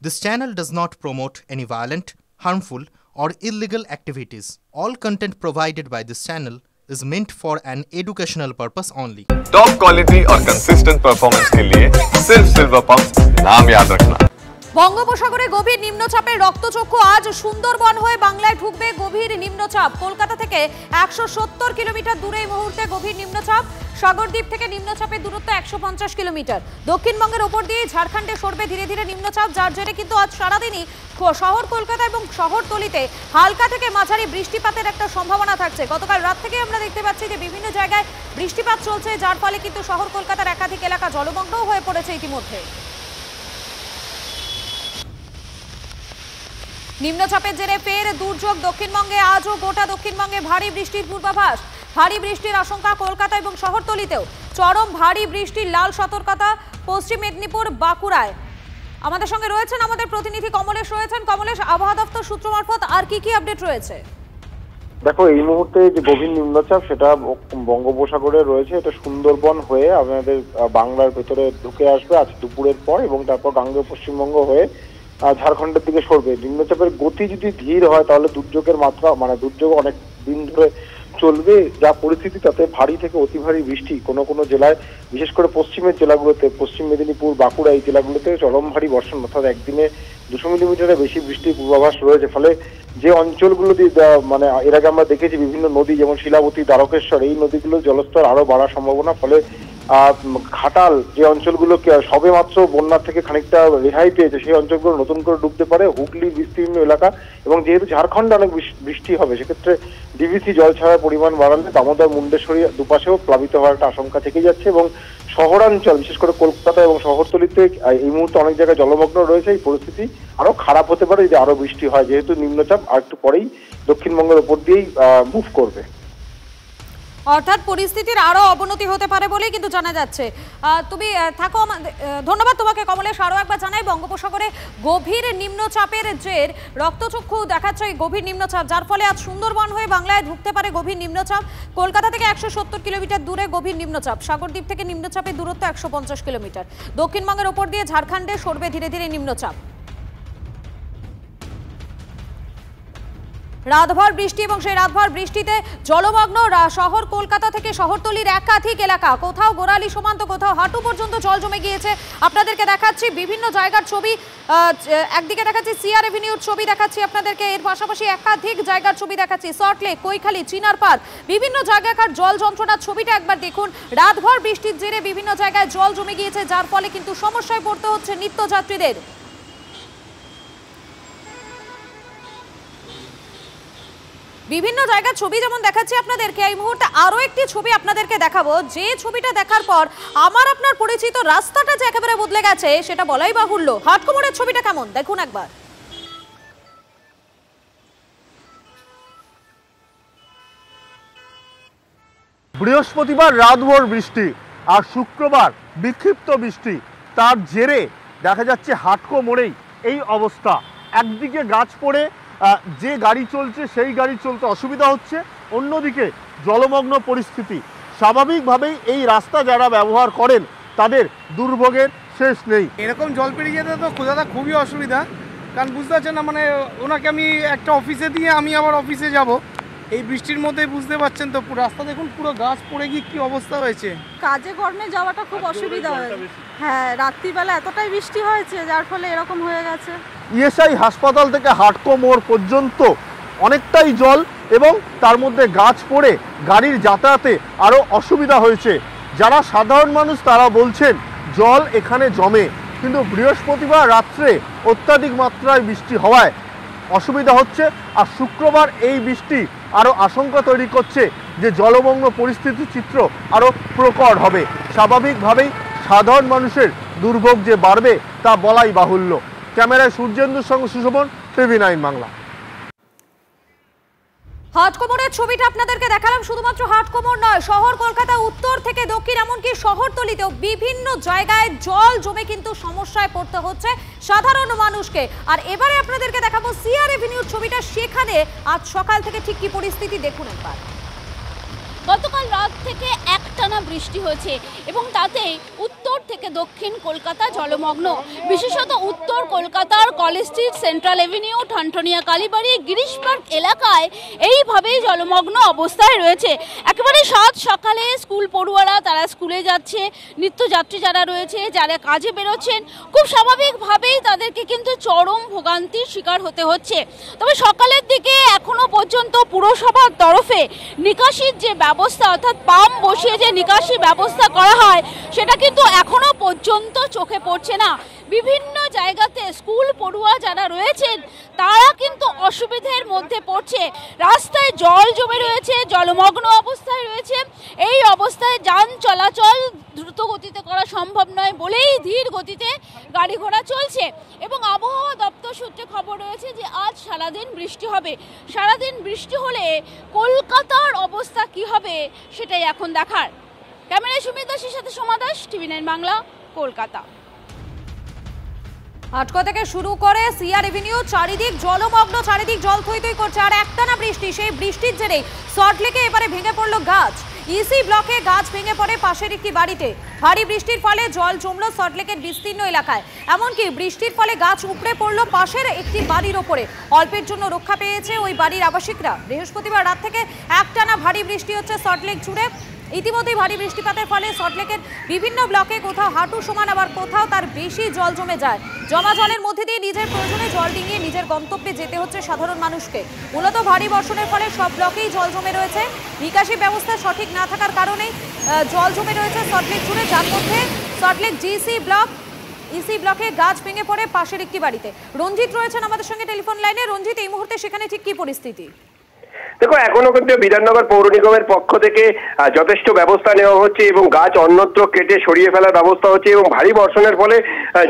This channel does not promote any violent, harmful, or illegal activities. All content provided by this channel is meant for an educational purpose only. Top quality और consistent performance के लिए सिर्फ silver pump नाम याद रखना। বঙ্গোপসাগরে গভীর নিম্নচাপের রক্তচক্ষু আজ সুন্দরবন হয়ে বাংলায় ঢুকবে গভীর নিম্নচাপ। কলকাতা থেকে 170 কিলোমিটার দূরে এই মুহূর্তে গভীর নিম্নচাপ। সাগরদ্বীপ থেকে নিম্নচাপের দূরত্ব 150 কিলোমিটার। দক্ষিণবঙ্গের উপর দিয়ে ঝাড়খণ্ডে সরবে ধীরে ধীরে নিম্নচাপ, যার জেরে কিন্তু আজ সারাদিনই শহর কলকাতা এবং শহরতলিতে হালকা থেকে মাঝারি বৃষ্টিপাতের একটা সম্ভাবনা থাকছে। গতকাল রাত থেকে আমরা দেখতে পাচ্ছি যে বিভিন্ন জায়গায় বৃষ্টিপাত চলছে, যার ফলে কিন্তু শহর কলকাতার একাধিক এলাকা জলমগ্ন হয়ে পড়েছে ইতিমধ্যে। নিম্নচাপের জেরে ফের দুর্যোগ দক্ষিণবঙ্গে। আজও গোটা দক্ষিণবঙ্গে ভারী বৃষ্টির পূর্বাভাস। ভারী বৃষ্টির আশঙ্কা কলকাতা এবং শহরতলিতেও। চরম ভারী বৃষ্টির লাল সতর্কতা পশ্চিম মেদিনীপুর, বাঁকুড়ায়। আমাদের সঙ্গে রয়েছেন আমাদের প্রতিনিধি কমলেশ রয়েছেন। কমলেশ, আবহাওয়া দপ্তর সূত্র মারফত আর কি আপডেট রয়েছে? দেখো, এই মুহূর্তে যে গভীর নিম্নচাপ সেটা বঙ্গোপসাগরে রয়েছে। এটা সুন্দরবন হয়ে আমাদের বাংলার ভেতরে ঢুকে আসবে আজ দুপুরের পর এবং তারপর গাঙ্গেয় পশ্চিমবঙ্গ হয়ে ঝাড়খণ্ডের দিকে সরবে। নিম্নচাপের গতি যদি ধীর হয় তাহলে দুর্যোগের মাত্রা দুর্যোগ অনেক দিন ধরে চলবে। যা পরিস্থিতি তাতে ভারী থেকে অতি ভারী বৃষ্টি কোনো কোনো জেলায়, বিশেষ করে পশ্চিমের জেলাগুলোতে, পশ্চিম মেদিনীপুর, বাঁকুড়া এই জেলাগুলোতে চরম ভারী বর্ষণ, অর্থাৎ একদিনে 200 মিলিমিটারের বেশি বৃষ্টির পূর্বাভাস রয়েছে। ফলে যে অঞ্চলগুলো এর আগে আমরা দেখেছি বিভিন্ন নদী যেমন শিলাবতী, দ্বারকেশ্বর, এই নদীগুলোর জলস্তর আরো বাড়ার সম্ভাবনা। ফলে ঘাটাল যে অঞ্চলগুলো সবে মাত্র বন্যার থেকে খানিকটা রেহাই পেয়েছে সেই অঞ্চলগুলো নতুন করে ডুবতে পারে। হুগলি বিস্তীর্ণ এলাকা এবং যেহেতু ঝাড়খণ্ডে অনেক বৃষ্টি হবে সেক্ষেত্রে ডিভিসি জল ছাড়ার পরিমাণ বাড়ালে দামোদর, মুন্ডেশ্বরী দুপাশেও প্লাবিত হওয়ার একটা আশঙ্কা থেকে যাচ্ছে। এবং শহরাঞ্চল বিশেষ করে কলকাতা এবং শহরতলিতে এই মুহূর্তে অনেক জায়গায় জলমগ্ন রয়েছে। এই পরিস্থিতি আরো খারাপ হতে পারে যদি আরো বৃষ্টি হয়, যেহেতু নিম্নচাপ আর একটু পরেই দক্ষিণবঙ্গের উপর দিয়েই মুভ করবে। অর্থাৎ পরিস্থিতির আরো অবনতি হতে পারে বলেই কিন্তু জানা যাচ্ছে। তুমি থাকো, ধন্যবাদ তোমাকে কমলেশ। আরো একবার জানাই, বঙ্গোপসাগরে গভীর নিম্নচাপের জের রক্তচক্ষু দেখাচ্ছে এই গভীর নিম্নচাপ, যার ফলে আজ সুন্দরবন হয়ে বাংলায় ঢুকতে পারে গভীর নিম্নচাপ। কলকাতা থেকে 170 কিলোমিটার দূরে গভীর নিম্নচাপ। সাগরদ্বীপ থেকে নিম্নচাপের দূরত্ব 150 কিলোমিটার। দক্ষিণবঙ্গের ওপর দিয়ে ঝাড়খণ্ডে সরবে ধীরে ধীরে নিম্নচাপ। রাতভর বৃষ্টি এবং সেই রাতভর বৃষ্টিতে জলমগ্ন শহর কলকাতা থেকে শহরতলির একাধিক এলাকা। কোথাও গোড়ালি সীমান্ত, কোথাও হাঁটু পর্যন্ত জল জমে গিয়েছে। আপনাদেরকে দেখাচ্ছি বিভিন্ন জায়গার ছবি। একদিকে দেখাচ্ছি সিআর এভিনিউর ছবি দেখাচ্ছি আপনাদেরকে, এর পাশাপাশি একাধিক জায়গার ছবি দেখাচ্ছি। সল্টলেক, কৈখালী, চিনারপাড়, বিভিন্ন জায়গাকার জল যন্ত্রণার ছবিটা একবার দেখুন। রাতভর বৃষ্টির জেরে বিভিন্ন জায়গায় জল জমে গিয়েছে, যার ফলে কিন্তু সমস্যায় পড়তে হচ্ছে নিত্যযাত্রীদের। বিভিন্ন জায়গার ছবি যেমন দেখাচ্ছি আপনাদেরকে, এই মুহূর্তে আরো একটি ছবি আপনাদেরকে দেখাবো, যে ছবিটা দেখার পর আমার আপনার পরিচিত রাস্তাটা যে একেবারে বদলে গেছে সেটা বলাই বাহুল্য। হাটকোমরের ছবিটা কেমন দেখুন একবার। বৃহস্পতিবার রাতভর বৃষ্টি আর শুক্রবার বিক্ষিপ্ত বৃষ্টি, তার জেরে দেখা যাচ্ছে হাটকো মোড়েই এই অবস্থা। একদিকে গাছ পড়ে যে গাড়ি চলছে সেই গাড়ি চলতে অসুবিধা হচ্ছে, অন্যদিকে জলমগ্ন পরিস্থিতি। স্বাভাবিকভাবেই এই রাস্তা যারা ব্যবহার করেন তাদের দুর্ভোগের শেষ নেই। এরকম জল পেরিয়ে যেতে তো দাদা খুবই অসুবিধা, কারণ বুঝতে পারছেন না, ওনাকে আমি একটা অফিসে দিয়ে আমি আবার অফিসে যাব এই বৃষ্টির মধ্যে, বুঝতে পারছেন তো। পুরো রাস্তা দেখুন, পুরো গাছ পড়ে গিয়ে কি অবস্থা হয়েছে। কাজে কর্মে যাওয়াটা খুব অসুবিধা হয়। হ্যাঁ, রাত্রিবেলা এতটাই বৃষ্টি হয়েছে যার ফলে এরকম হয়ে গেছে। ইএসআই হাসপাতাল থেকে হাটকো মোড় পর্যন্ত অনেকটাই জল এবং তার মধ্যে গাছ পড়ে গাড়ির যাতায়াতে আরও অসুবিধা হয়েছে। যারা সাধারণ মানুষ তারা বলছেন জল এখানে জমে, কিন্তু বৃহস্পতিবার রাত্রে অত্যাধিক মাত্রায় বৃষ্টি হওয়ায় অসুবিধা হচ্ছে। আর শুক্রবার এই বৃষ্টি আরও আশঙ্কা তৈরি করছে যে জলমগ্ন পরিস্থিতির চিত্র আরও প্রকট হবে। স্বাভাবিকভাবেই সাধারণ মানুষের দুর্ভোগ যে বাড়বে তা বলাই বাহুল্য। ক্যামেরায় সূর্যেন্দুর সঙ্গে সুশোভন, TV9 বাংলা। হাটকোমরের ছবিটা আপনাদেরকে দেখালাম। শুধুমাত্র হাটকোমর নয়, শহর কলকাতা উত্তর থেকে দক্ষিণ এমনকি শহরতলিতেও বিভিন্ন জায়গায় জল জমে কিন্তু সমস্যায় পড়তে হচ্ছে সাধারণ মানুষকে। আর এবারে আপনাদেরকে দেখাবো সিআর এভিনিউর ছবিটা, সেখানে আজ সকাল থেকে ঠিক কি পরিস্থিতি দেখুন একবার। গতকাল রাত থেকে একটা একটানা বৃষ্টি হয়েছে এবং তাতে উত্তর থেকে দক্ষিণ কলকাতা জলমগ্ন। বিশেষত উত্তর কলকাতার college street, central avenue, Thanthania Kalibari, Girish park এলাকায় এইভাবেই জলমগ্ন অবস্থায় রয়েছে। একেবারে সাত সকালে স্কুল পড়ুয়ারা তারা স্কুলে যাচ্ছে, নিত্যযাত্রী যারা রয়েছে, যারা কাজে বেরোচ্ছেন, খুব স্বাভাবিকভাবেই তাদেরকে কিন্তু চরম ভোগান্তির শিকার হতে হচ্ছে। তবে সকালের দিকে এখনো পর্যন্ত পুরসভার তরফে নিকাশির যে ব্যবস্থা, অর্থাৎ পাম্প বসিয়ে যে নিকাশি ব্যবস্থা করা হয়, সেটা কিন্তু এখনো পর্যন্ত চোখে পড়ছে না। বিভিন্ন জায়গাতে স্কুল পড়ুয়া যারা রয়েছেন তারা কিন্তু অসুবিধার মধ্যে পড়ছে। রাস্তায় জল জমে রয়েছে, জলমগ্ন অবস্থায় রয়েছে। এই অবস্থায় যান চলাচল দ্রুত গতিতে করা সম্ভব নয় বলেই ধীর গতিতে গাড়ি ঘোড়া চলছে। এবং আবহাওয়া দপ্তর সূত্রে খবর রয়েছে যে আজ সারাদিন বৃষ্টি হবে। সারাদিন বৃষ্টি হলে কলকাতার অবস্থা কি হবে সেটাই এখন দেখার। ক্যামেরায় সুমিত দাসের সাথে সোমা দাস, TV9 বাংলা, কলকাতা। আটকো থেকে শুরু করে সিআর এভিনিউ চারিদিক জলমগ্ন, চারিদিক জল থই থই করছে। আর একটানা বৃষ্টি, সেই বৃষ্টির জেরে সল্টলেকে এবারে ভেঙে পড়লো গাছ। ইসি ব্লকে গাছ ভেঙে পড়ে পাশের একটি বাড়িতে। ভারী বৃষ্টির ফলে জল জমলো সল্টলেকের বিস্তীর্ণ এলাকায়। এমনকি বৃষ্টির ফলে গাছ উপড়ে পড়লো পাশের একটি বাড়ির ওপরে। অল্পের জন্য রক্ষা পেয়েছে ওই বাড়ির আবাসিকরা। বৃহস্পতিবার রাত থেকে একটানা ভারী বৃষ্টি হচ্ছে সল্টলেক জুড়ে। ইতিমধ্যেই ভারী বৃষ্টিপাতের ফলে সল্টলেকের বিভিন্ন ব্লকে কোথাও হাঁটু সমান, আবার কোথাও তার বেশি জল জমে যায়। জমা জলের মধ্যে দিয়ে নিজের প্রয়োজনে জল ডিঙিয়ে নিজের গন্তব্যে যেতে হচ্ছে সাধারণ মানুষকে। মূলত ভারী বর্ষণের ফলে সব ব্লকেই জল জমে রয়েছে। নিকাশি ব্যবস্থা সঠিক না থাকার কারণেই জল জমে রয়েছে সল্টলেক জুড়ে, যার মধ্যে সল্টলেক জিসি ব্লক, ইসি ব্লকে গাছ ভেঙে পড়ে পাশের একটি বাড়িতে। রঞ্জিত রয়েছেন আমাদের সঙ্গে টেলিফোন লাইনে। রঞ্জিত, এই মুহূর্তে সেখানে ঠিক কি পরিস্থিতি? দেখো, এখনো কিন্তু বিধাননগর পৌর নিগমের পক্ষ থেকে যথেষ্ট ব্যবস্থা নেওয়া হচ্ছে এবং গাছ অন্যত্র কেটে সরিয়ে ফেলার ব্যবস্থা হচ্ছে। এবং ভারী বর্ষণের ফলে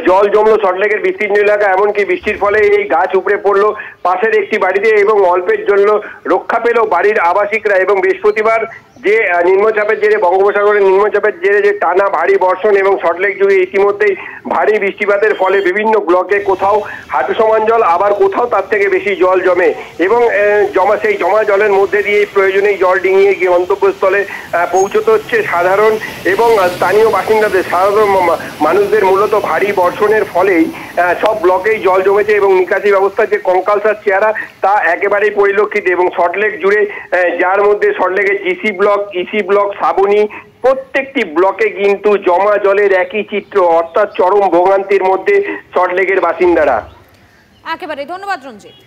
জল জমলো সল্টলেকের বিস্তীর্ণ এলাকা। এমনকি বৃষ্টির ফলে এই গাছ উপড়ে পড়লো পাশের একটি বাড়িতে এবং অল্পের জন্য রক্ষা পেল বাড়ির আবাসিকরা। এবং বৃহস্পতিবার যে নিম্নচাপের জেরে, বঙ্গোপসাগরের নিম্নচাপের জেরে যে টানা ভারী বর্ষণ এবং সল্টলেক জুড়ে ইতিমধ্যেই ভারী বৃষ্টিপাতের ফলে বিভিন্ন ব্লকে কোথাও হাঁটু সমান জল, আবার কোথাও তার থেকে বেশি জল জমে। এবং সেই জমা জলের মধ্যে দিয়ে প্রয়োজনে জল ডিঙিয়ে গিয়ে গন্তব্যস্থলে পৌঁছতে হচ্ছে সাধারণ এবং স্থানীয় বাসিন্দাদের। সাধারণ মানুষদের মূলত ভারী বর্ষণের ফলেই সব ব্লকেই জল জমেছে এবং নিকাশি ব্যবস্থার যে কঙ্কালসার চেহারা তা একেবারেই পরিলক্ষিত। এবং সল্টলেক জুড়ে, যার মধ্যে সল্টলেকের GC block, EC block, Shrabani, প্রত্যেকটি ব্লকে কিন্তু জমা জলের একই চিত্র, অর্থাৎ চরম ভোগান্তির মধ্যে সল্টলেকের বাসিন্দারা। একেবারে ধন্যবাদ রঞ্জিত।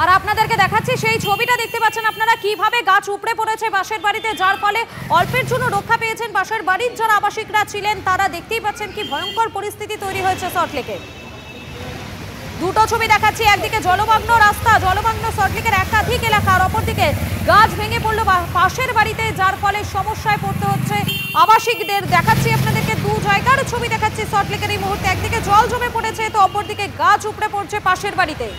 আর আপনাদেরকে দেখাচ্ছি সেই ছবিটা, দেখতে পাচ্ছেন আপনারা কিভাবে গাছ উপড়ে পড়েছে পাশের বাড়িতে, যার ফলে অল্পের জন্য রক্ষা পেয়েছেন পাশের বাড়ির যারা আবাসিকরা ছিলেন তারা। দেখতেই পাচ্ছেন কি ভয়ঙ্কর পরিস্থিতি তৈরি হয়েছে সল্টলেকে। দুটো ছবি দেখাচ্ছি, একদিকে জলমগ্ন রাস্তা, জলমগ্ন সল্টলেকের একাধিক এলাকা, আর অপরদিকে গাছ ভেঙে পড়লো পাশের বাড়িতে, যার ফলে সমস্যায় পড়তে হচ্ছে আবাসিকদের। দেখাচ্ছি আপনাদেরকে দু জায়গার ছবি দেখাচ্ছি সল্টলেকের এই মুহূর্তে। একদিকে জল জমে পড়েছে, তো অপরদিকে গাছ উপড়ে পড়ছে পাশের বাড়িতে।